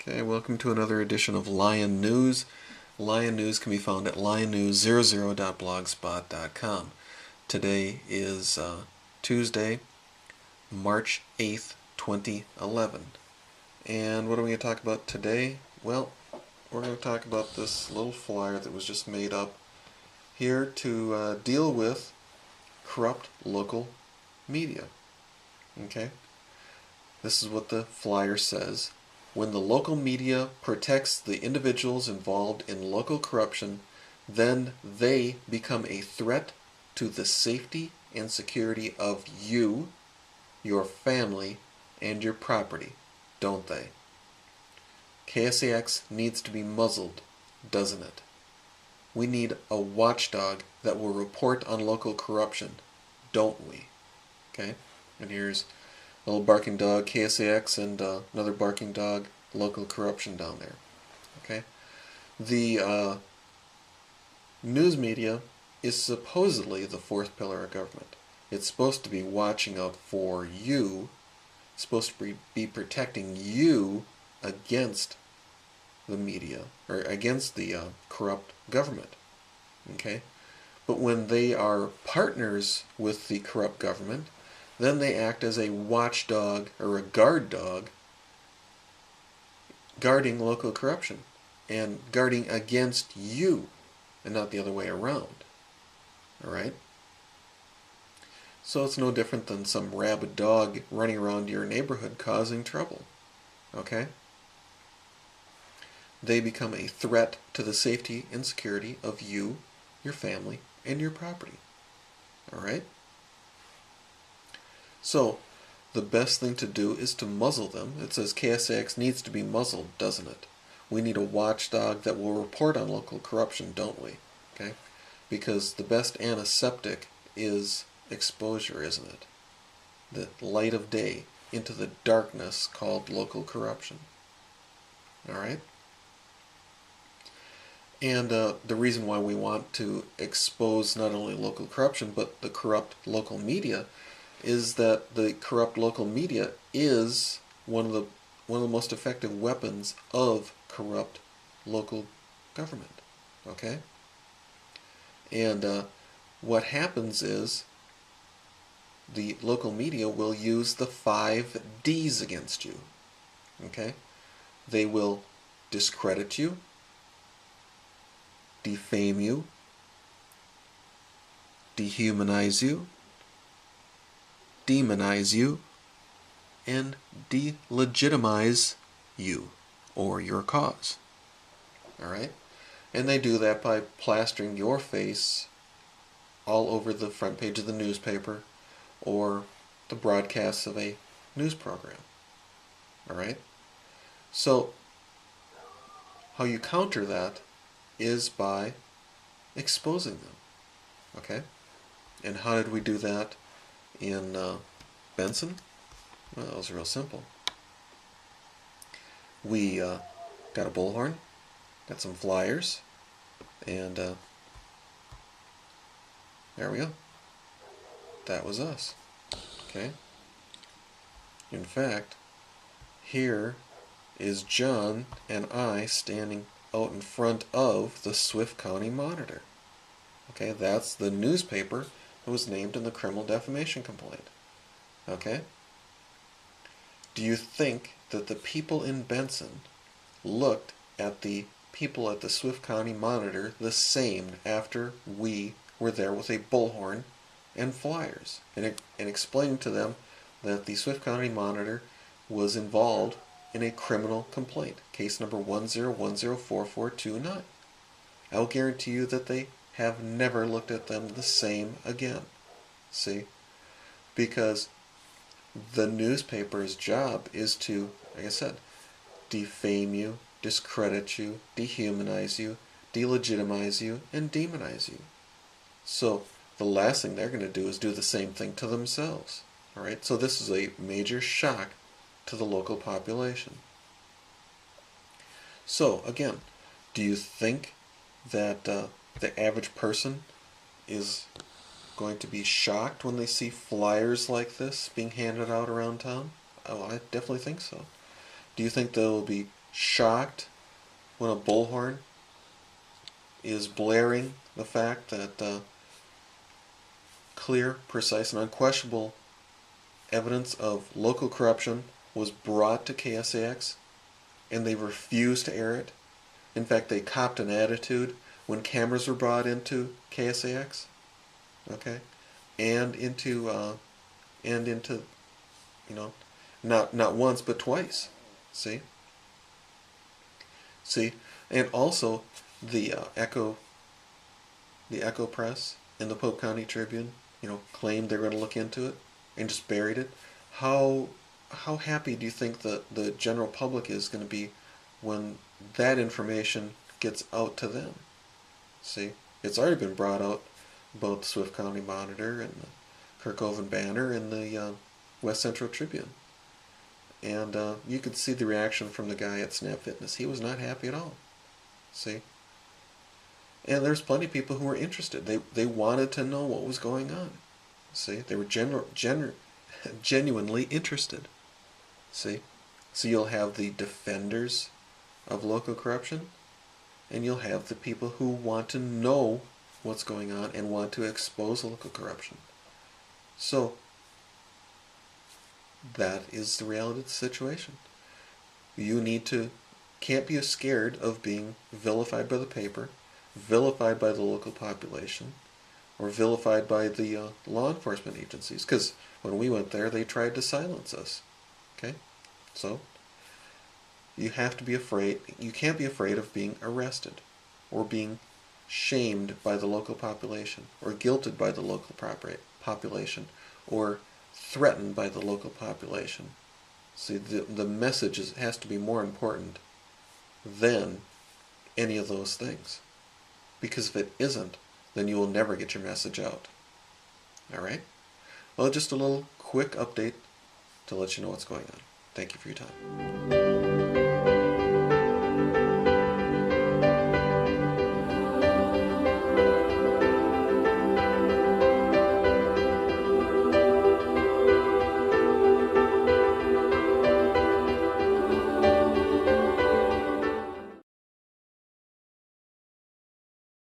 Okay, welcome to another edition of Lion News. Lion News can be found at lionnews00.blogspot.com. Today is Tuesday, March 8th, 2011. And what are we going to talk about today? Well, we're going to talk about this little flyer that was just made up here to deal with corrupt local media. Okay? This is what the flyer says. When the local media protects the individuals involved in local corruption, then they become a threat to the safety and security of you, your family, and your property, don't they? KSAX needs to be muzzled, doesn't it? We need a watchdog that will report on local corruption, don't we? Okay, and here's a little barking dog, KSAX, and another barking dog, local corruption down there. Okay, the news media is supposedly the fourth pillar of government. It's supposed to be watching out for you, it's supposed to be protecting you against the media, or against the corrupt government. Okay, but when they are partners with the corrupt government, then they act as a watchdog or a guard dog guarding local corruption and guarding against you and not the other way around. Alright? So it's no different than some rabid dog running around your neighborhood causing trouble. Okay? They become a threat to the safety and security of you, your family, and your property. Alright? So, the best thing to do is to muzzle them. It says KSAX needs to be muzzled, doesn't it? We need a watchdog that will report on local corruption, don't we? Okay? Because the best antiseptic is exposure, isn't it? The light of day into the darkness called local corruption. Alright? And the reason why we want to expose not only local corruption, but the corrupt local media is that the corrupt local media is one of the most effective weapons of corrupt local government. Okay? And what happens is the local media will use the 5 Ds against you. Okay? They will discredit you, defame you, dehumanize you, demonize you, and delegitimize you or your cause. Alright? And they do that by plastering your face all over the front page of the newspaper or the broadcasts of a news program. Alright? So, how you counter that is by exposing them. Okay? And how did we do that in Benson? Well, it was real simple. We got a bullhorn, got some flyers, and there we go. That was us. Okay? In fact, here is John and I standing out in front of the Swift County Monitor. Okay, that's the newspaper that was named in the criminal defamation complaint. Okay? Do you think that the people in Benson looked at the people at the Swift County Monitor the same after we were there with a bullhorn and flyers and explaining to them that the Swift County Monitor was involved in a criminal complaint, case number 101044429? I'll guarantee you that they have never looked at them the same again. See? Because the newspaper's job is to, like I said, defame you, discredit you, dehumanize you, delegitimize you, and demonize you. So the last thing they're going to do is do the same thing to themselves. Alright? So this is a major shock to the local population. So, again, do you think that the average person is going to be shocked when they see flyers like this being handed out around town? Oh, I definitely think so. Do you think they'll be shocked when a bullhorn is blaring the fact that clear, precise, and unquestionable evidence of local corruption was brought to KSAX and they refused to air it. In fact, they copped an attitude when cameras were brought into KSAX, okay, and into you know, not once but twice. See, and also the Echo Press and the Polk County Tribune, claimed they're going to look into it and just buried it. How happy do you think the general public is going to be when that information gets out to them? See, it's already been brought out about the Swift County Monitor and the Kirkhoven Banner and the West Central Tribune. And you could see the reaction from the guy at Snap Fitness. He was not happy at all. See? And there's plenty of people who were interested. They wanted to know what was going on. See? They were genuinely interested. See? So you'll have the defenders of local corruption, and you'll have the people who want to know what's going on and want to expose local corruption. So that is the reality of the situation. You can't be scared of being vilified by the paper, vilified by the local population, or vilified by the law enforcement agencies. Because when we went there, they tried to silence us. Okay? So you have to be afraid. You can't be afraid of being arrested or being shamed by the local population or guilted by the local population or threatened by the local population. See, the message has to be more important than any of those things. Because if it isn't, then you will never get your message out. Alright? Well, just a little quick update to let you know what's going on. Thank you for your time.